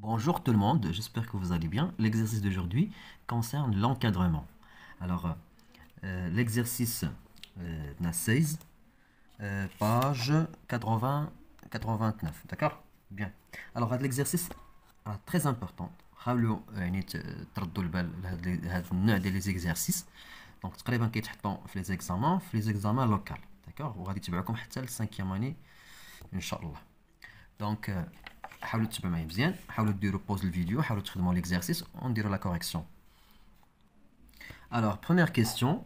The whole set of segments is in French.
Bonjour tout le monde, j'espère que vous allez bien. L'exercice d'aujourd'hui concerne l'encadrement. Alors, l'exercice na 16, page 80, 89, d'accord? Bien. Alors, هذا l'exercice très important. حاولوا يعني تردوا البال لهذا النوع ديال les exercices. Donc, تقريبا كيتحطوا في les examens locaux, d'accord? وغادي تبعكم حتى ل 5e année ان شاء الله. Donc, حاولوا تتبعوا معايا مزيان، حاولوا ديروا بوز الفيديو، حاولوا تخدموا l'exercice ونديروا la correction. Alors, première question,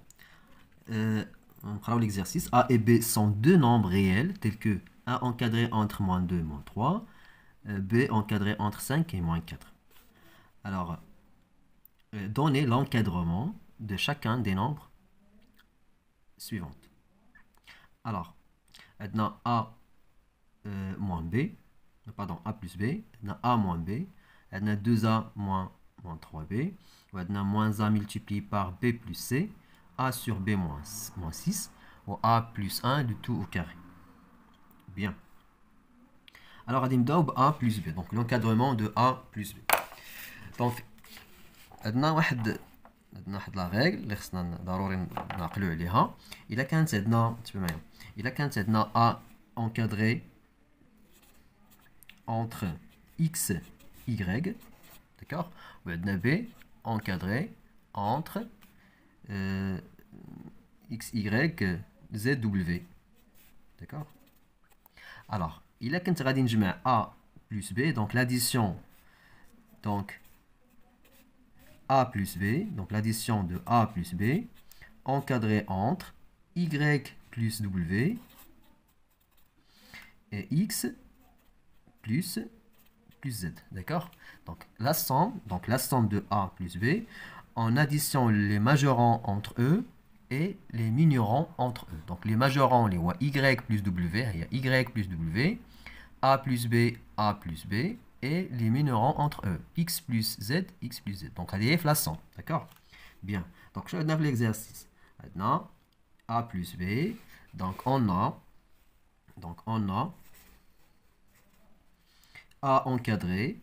on prend l'exercice. A et B sont deux nombres réels tels que A encadré entre moins 2 et moins 3, B encadré entre 5 et moins 4. Alors, donnez l'encadrement de chacun des nombres suivants. Alors, maintenant A moins B, pardon, A plus B, A moins B, on a 2A moins 3B, on a moins A multiplié par B plus C, A sur B moins 6, ou A plus 1 du tout au carré. Bien. Alors, on a A plus B, donc l'encadrement de A plus B. Donc, on a la règle اللي خصنا ضروري نعقلوا عليها. إلا كانت عندنا A encadré entre x, y, d'accord? Ou B encadré entre x, y, z, w, d'accord? Alors, il a quand غادي نجمع A plus B, donc l'addition, donc A plus B, donc l'addition de A plus B, encadré entre y plus w et x plus z, d'accord? Donc la somme de A plus B en addition les majorants entre eux et les minorants entre eux. Donc les majorants, les y plus w, il y a y plus w, A plus B et les minorants entre eux, x plus z, x plus z. Donc c'est la somme, d'accord? Bien, donc je vais l'exercice. Maintenant, A plus B, donc on a A encadré,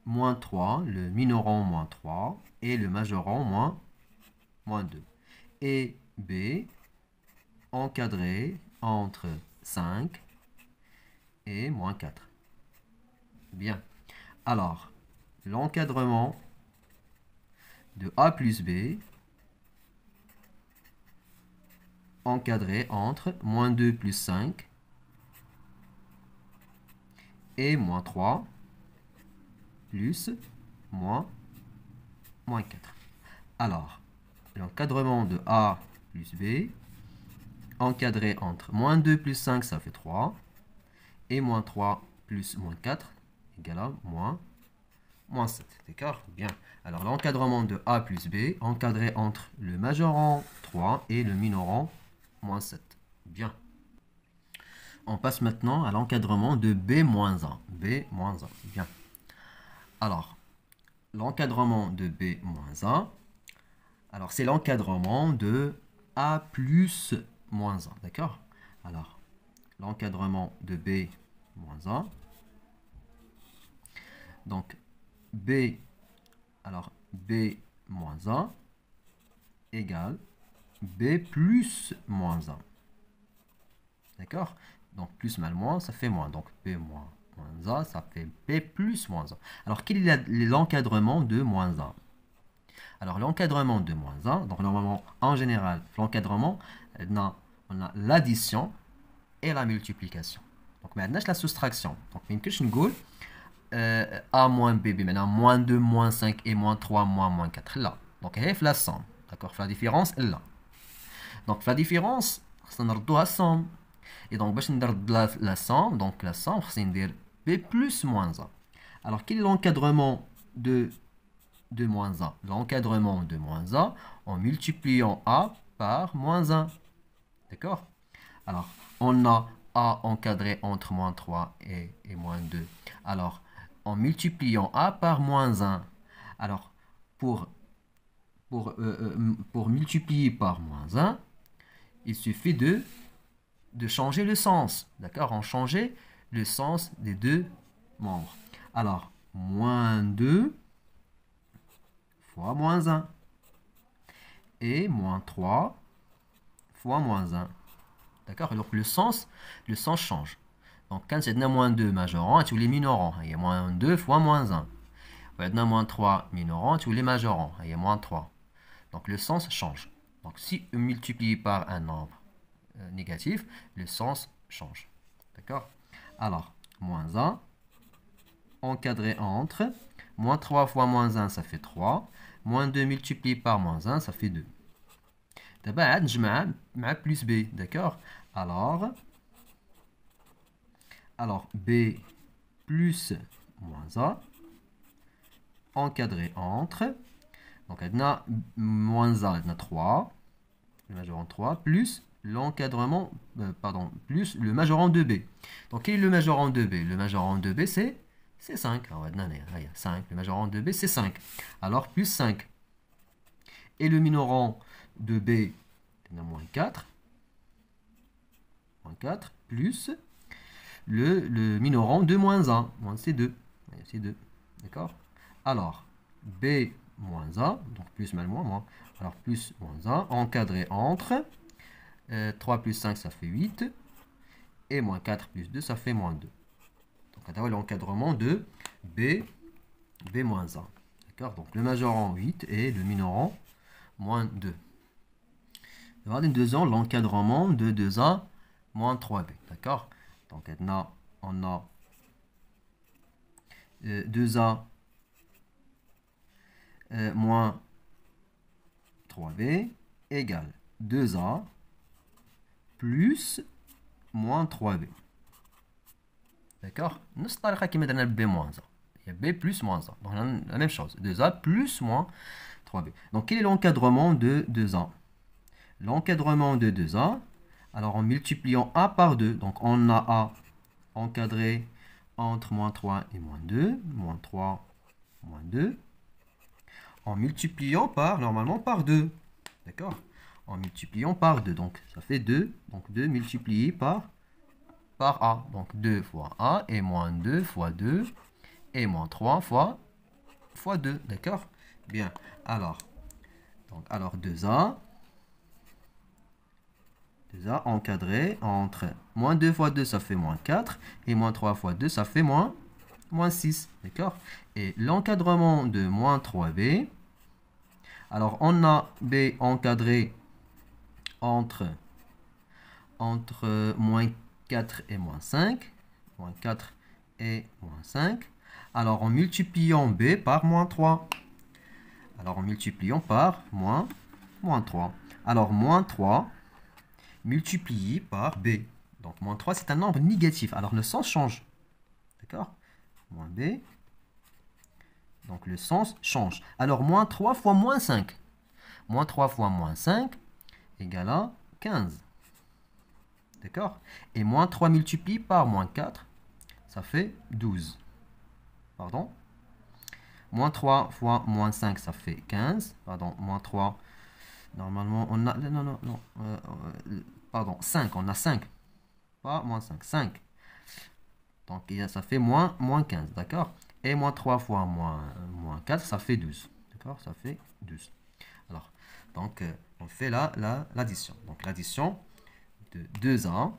moins 3, le minorant moins 3 et le majorant moins 2. Et B encadré entre 5 et moins 4. Bien. Alors, l'encadrement de A plus B encadré entre moins 2 plus 5 et moins 3 plus moins 4. Alors, l'encadrement de A plus B encadré entre moins 2 plus 5, ça fait 3, et moins 3 plus moins 4 égale à moins 7. D'accord? Bien. Alors, l'encadrement de A plus B encadré entre le majorant 3 et le minorant moins 7. Bien. On passe maintenant à l'encadrement de B-1. B-1. Bien. Alors, l'encadrement de B-1, alors c'est l'encadrement de A plus moins 1. D'accord? Alors, l'encadrement de B-1. Donc, B moins 1 égale B plus moins 1. D'accord? Donc, plus mal moins, ça fait moins. Donc, B moins 1, ça fait B plus moins 1. Alors, quel est l'encadrement de moins 1? Alors, l'encadrement de moins 1, donc normalement, en général, l'encadrement, on a l'addition et la multiplication. Donc, maintenant, la soustraction. Donc, A moins B, maintenant, moins 2, moins 5 et moins 3, moins 4. Là. Donc, c'est la somme. D'accord? La différence est là. Donc, la différence, c'est la somme. Et donc, باش نرد la somme, donc la somme, c'est B plus moins 1. Alors, quel est l'encadrement de moins 1? L'encadrement de moins 1 en multipliant A par moins 1. D'accord? Alors, on a A encadré entre moins 3 et moins 2. Alors, en multipliant A par moins 1. Alors, pour multiplier par moins 1, il suffit de changer le sens. D'accord? On changeait le sens des deux membres. Alors, moins 2 fois moins 1. Et moins 3 fois moins 1. D'accord? Donc, le sens change. Donc, quand c'est moins 2 majorant, tu les minorant. Il y a moins 2 fois moins 1. Maintenant, moins 3 minorant, tu les majorant. Il y a moins 3. Donc, le sens change. Donc, si on multiplie par un nombre négatif, le sens change. D'accord? Alors, moins 1, encadré entre, moins 3 fois moins 1, ça fait 3. Moins 2 multiplié par moins 1, ça fait 2. D'abord, je mets plus B. D'accord? Alors, B plus moins A, encadré entre. Donc, on a moins A, on a 3. Le majorant 3, plus l'encadrement, plus le majorant de B. Donc, quel est le majorant de B? Le majorant de B, c'est 5. Alors, 5. Le majorant de B, c'est 5. Alors, plus 5. Et le minorant de B, on a moins 4. Moins 4, plus le minorant de moins 1. Moins C2. C2. D'accord? Alors, B moins A, donc plus mal moins. Alors, plus moins 1, encadré entre. 3 plus 5, ça fait 8. Et moins 4 plus 2, ça fait moins 2. Donc, on a l'encadrement de B moins 1. D'accord? Donc, le majorant 8 et le minorant moins 2. On va voir l'encadrement de 2A moins 3B. D'accord? Donc, maintenant, on a 2A moins 3B égale 2A plus moins 3B. D'accord? Nous avons B moins 1. Il y a B plus moins 1. Donc, la même chose. 2A plus moins 3B. Donc, quel est l'encadrement de 2A? L'encadrement de 2A, alors en multipliant A par 2, donc on a A encadré entre moins 3 et moins 2, moins 3, moins 2, en multipliant normalement par 2. D'accord? En multipliant par 2, donc ça fait 2, donc 2 multiplié par A. Donc 2 fois A, et moins 2 fois 2, et moins 3 fois 2. D'accord? Bien. Alors 2A encadré entre moins 2 fois 2, ça fait moins 4, et moins 3 fois 2, ça fait moins 6. D'accord? Et l'encadrement de moins 3B, alors on a B encadré entre moins 4 et moins 5. Moins 4 et moins 5. Alors en multipliant B par moins 3. Alors en multipliant par moins 3. Alors moins 3 multiplié par B. Donc moins 3, c'est un nombre négatif. Alors le sens change. D'accord? Moins B. Donc le sens change. Alors moins 3 fois moins 5. Moins 3 fois moins 5 égale à 15. D'accord? Et moins 3 multiplié par moins 4, ça fait 12. Pardon? Moins 3 fois moins 5, ça fait 15. Pardon, moins 3. Normalement, on a... Non. Pardon, 5. On a 5. Pas moins 5. 5. Donc, ça fait moins 15. D'accord? Et moins 3 fois moins 4, ça fait 12. D'accord? Ça fait 12. Alors, donc, on fait l'addition. Donc, l'addition de 2A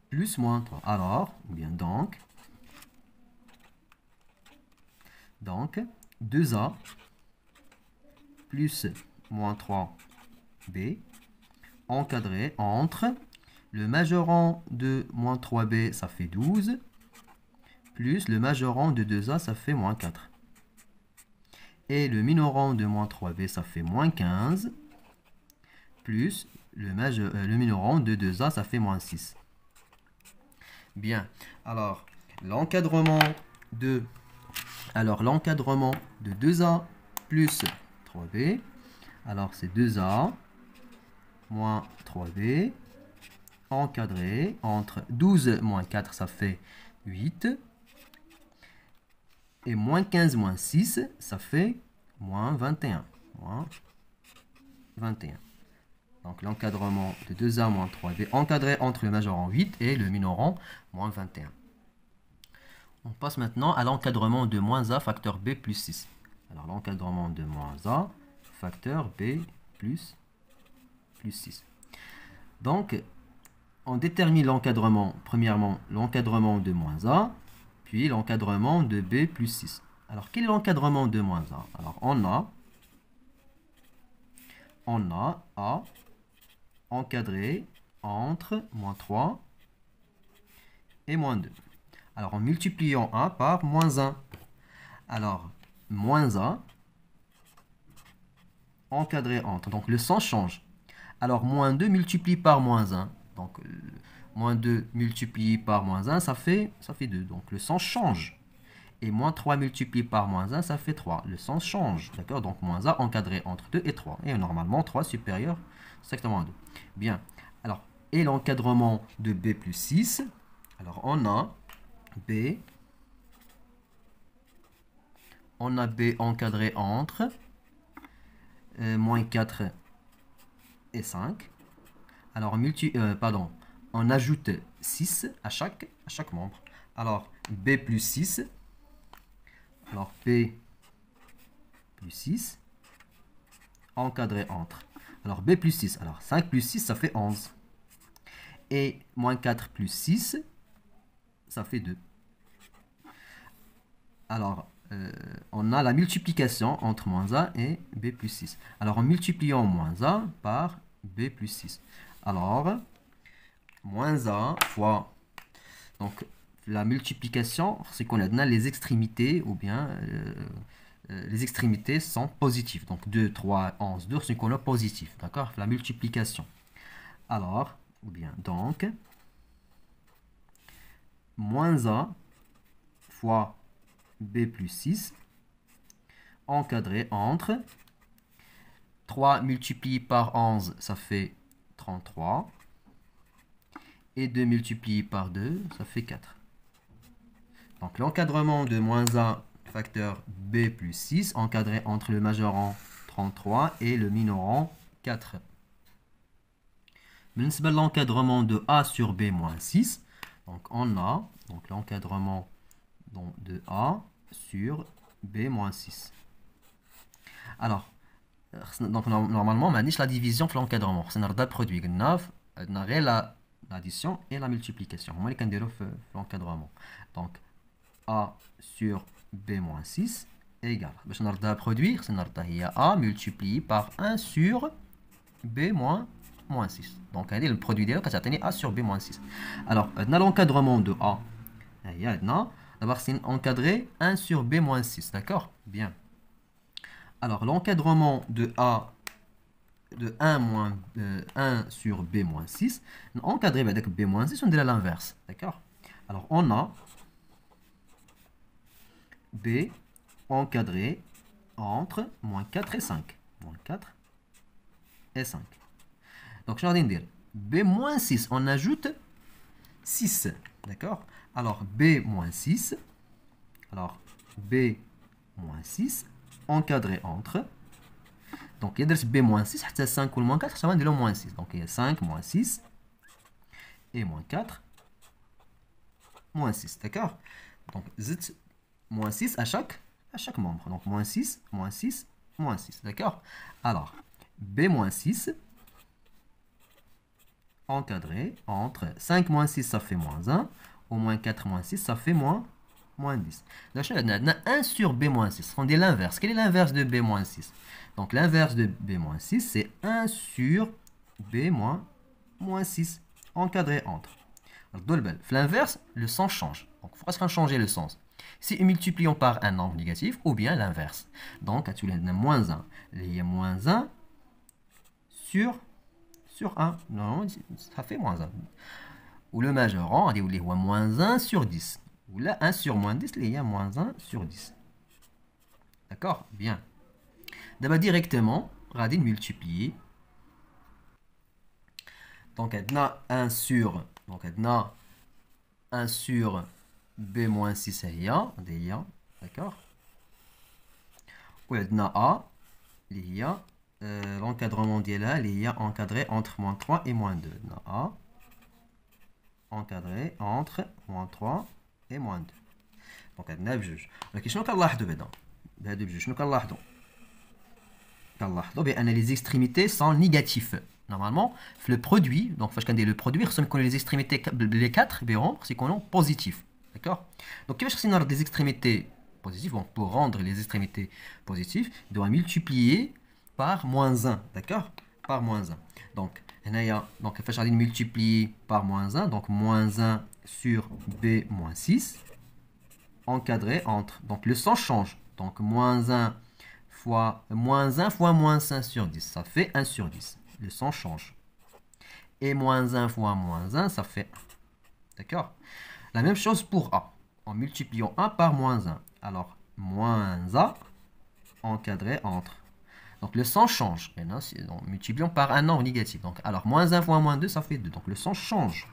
plus moins 3. Alors, ou bien donc 2A plus moins 3B encadré entre le majorant de moins 3B, ça fait 12, plus le majorant de 2A, ça fait moins 4. Et le minorant de moins 3B, ça fait moins 15, plus le minorant de 2A, ça fait moins 6. Bien, alors l'encadrement de 2A plus 3B, alors c'est 2A moins 3B encadré entre 12 moins 4, ça fait 8. Et moins 15 moins 6, ça fait moins 21. Moins 21. Donc l'encadrement de 2A moins 3B encadré entre le majorant 8 et le minorant moins 21. On passe maintenant à l'encadrement de moins a facteur b plus 6. Alors l'encadrement de moins a facteur b plus 6. Donc, on détermine l'encadrement, premièrement l'encadrement de moins a, puis l'encadrement de b plus 6. Alors, quel est l'encadrement de moins a? Alors, on a a encadré entre moins 3 et moins 2. Alors, en multipliant a par moins 1. Alors, moins a encadré entre. Donc, le sens change. Alors, moins 2 multiplié par moins 1. Donc, moins 2 multiplié par moins 1, ça fait 2. Donc, le sens change. Et moins 3 multiplié par moins 1, ça fait 3. Le sens change. D'accord? Donc, moins a encadré entre 2 et 3. Et normalement, 3 supérieur strictement à 2. Bien. Alors, et l'encadrement de b plus 6. Alors, on a b encadré entre moins 4 et 5. Alors, on ajoute 6 à chaque membre. Alors, b plus 6. Alors, b plus 6 encadré entre. Alors, b plus 6. Alors, 5 plus 6, ça fait 11. Et moins 4 plus 6, ça fait 2. Alors, on a la multiplication entre moins a et b plus 6. Alors, en multipliant moins a par b plus 6. Alors, moins a fois... Donc, la multiplication, c'est qu'on a les extrémités, ou bien les extrémités sont positives. Donc, 2, 3, 11, 2, c'est qu'on a positif. D'accord? La multiplication. Alors, ou bien, donc, moins a fois b plus 6 encadré entre 3 multiplié par 11, ça fait 33. Et 2 multiplié par 2, ça fait 4. Donc l'encadrement de moins a facteur b plus 6 encadré entre le majorant 33 et le minorant 4. L'encadrement de a sur b moins 6. Donc on a l'encadrement de a sur b moins 6. Alors, donc normalement, on a la division de l'encadrement. C'est un produit. On a l'addition et la multiplication. On va l'encadrement. Donc, a sur b moins 6 est égal. On va produire, c'est a multiplié par 1 sur b moins 6. Donc, le produit de a sur b moins 6. Alors, on a l'encadrement de a. D'abord, c'est encadré 1 sur b moins 6. D'accord? Bien. Alors, l'encadrement de a de 1 sur b moins 6, encadré avec b moins 6, on dirait l'inverse. D'accord? Alors, on a b encadré entre moins 4 et 5. Moins 4 et 5. Donc, je vais dire b moins 6, on ajoute 6. D'accord? Alors, b moins 6. Alors, b moins 6 encadré entre. Donc, il y a b moins 6, 5 ou moins 4, ça va dire moins 6. Donc, il y a 5 moins 6 et moins 4 moins 6. D'accord? Donc, z moins 6 à chaque membre. Donc, moins 6, moins 6, moins 6. D'accord? Alors, b moins 6 encadré entre 5 moins 6, ça fait moins 1. Au moins 4 moins 6, ça fait moins 10. Donc, on a 1 sur b moins 6. On dit l'inverse. Quel est l'inverse de b moins 6? Donc, l'inverse de b moins 6, c'est 1 sur b moins 6. Encadré entre. L'inverse, le sens change. Donc, il faut changer le sens. Si nous multiplions par un nombre négatif, ou bien l'inverse. Donc, tu as moins 1. Il y a moins 1 sur 1. Non, ça fait moins 1. Ou le majorant, on dit moins 1 sur 10. Ou là, 1 sur moins 10, il y a moins 1 sur 10. D'accord? Bien. D'abord, directement, on va multiplier. Donc, on a 1 sur, b moins 6 d'accord? Ou on a a, il y a l'encadrement de là, il y a encadré entre moins 3 et moins 2. On a a encadré entre moins 3 et moins 2. دونك عندنا بجوج. ولكن شنو كنلاحظوا بعدا بهادو بجوج؟ شنو كنلاحظوا بان les extrémités sont négatifs. Normalement, le produit, donc فاش كندير le produit خصهم يكونوا les extrémités les 4 بيرون خص يكونوا positifs. D'accord? Donc كيفاش خصني نرد les extrémités positives? Donc pour rendre les extrémités positives, je dois multiplier par moins 1. D'accord? Par moins 1. Donc donc فاش غادي multiplier par moins 1, donc moins 1 sur b moins 6 encadré entre, donc le sens change, donc moins 1 fois moins 5 sur 10, ça fait 1 sur 10, le sens change, et moins 1 fois moins 1, ça fait 1. D'accord? La même chose pour a, en multipliant 1 par moins 1, alors moins a encadré entre, donc le sens change, maintenant en multipliant par un nombre négatif, donc alors moins 1 fois moins 2, ça fait 2, donc le sens change.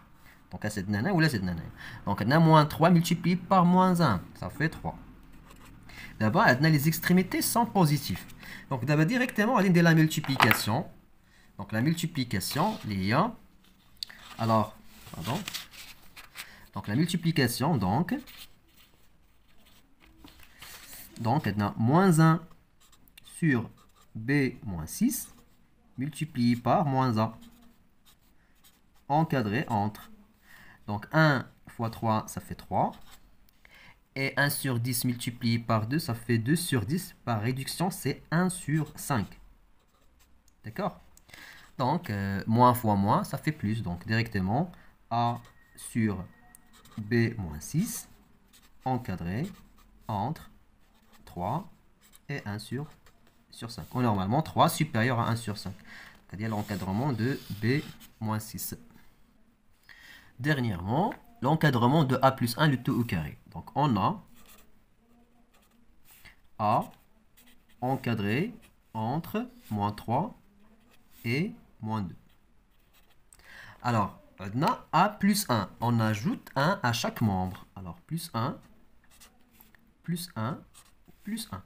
Donc à cette nana ou là cette nana. Donc on a moins 3 multiplié par moins 1, ça fait 3. D'abord, les extrémités sont positives. Donc d'abord directement, on a la multiplication. Donc la multiplication, les 1. Alors, pardon. Donc la multiplication, donc on a moins 1 sur b moins 6 multiplié par moins 1 encadré entre. Donc 1 fois 3, ça fait 3. Et 1 sur 10 multiplié par 2, ça fait 2 sur 10. Par réduction, c'est 1 sur 5. D'accord? Donc, moins fois moins, ça fait plus. Donc, directement, A sur B moins 6, encadré entre 3 et 1 sur 5. Ou normalement, 3 supérieur à 1 sur 5. C'est-à-dire l'encadrement de B moins 6. Dernièrement, l'encadrement de A plus 1, le tout au carré. Donc, on a A encadré entre moins 3 et moins 2. Alors, on a A plus 1. On ajoute 1 à chaque membre. Alors, plus 1, plus 1, plus 1.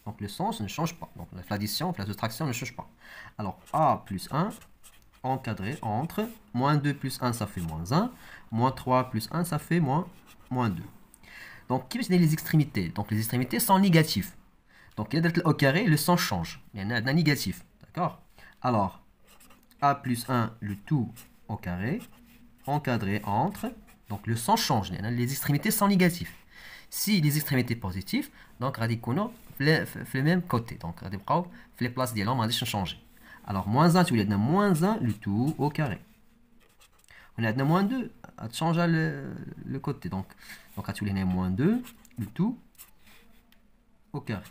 Donc, le sens ne change pas. Donc, l'addition, la soustraction ne change pas. Alors, A plus 1 encadré entre moins 2 plus 1, ça fait moins 1. Moins 3 plus 1, ça fait moins 2. Donc, quelles sont les extrémités? Donc, les extrémités sont négatives. Donc, au carré, le sens change. Il y en a un négatif. D'accord? Alors, A plus 1, le tout au carré, encadré entre. Donc, le sens change. Les extrémités sont négatives. Si les extrémités positives, donc, radicaux, le même côté. Donc, les places des nombres, on va changer. Alors, moins 1, tu veux dire moins 1, le tout au carré. On a moins 2, à changer le côté. Donc tu veux dire moins 2, le tout au carré.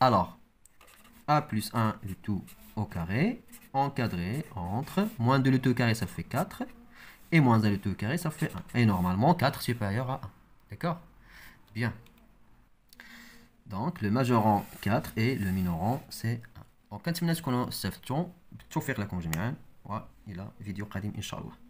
Alors, A plus 1, le tout au carré, encadré entre moins 2, le tout au carré, ça fait 4. Et moins 1, le tout au carré, ça fait 1. Et normalement, 4 supérieur à 1. D'accord? Bien. Donc, le majorant 4 et le minorant, c'est 1. Donc, كنتمنى تكونوا استفدتوا بالتوفيق لكم جميعا والى فيديو قادم ان شاء الله.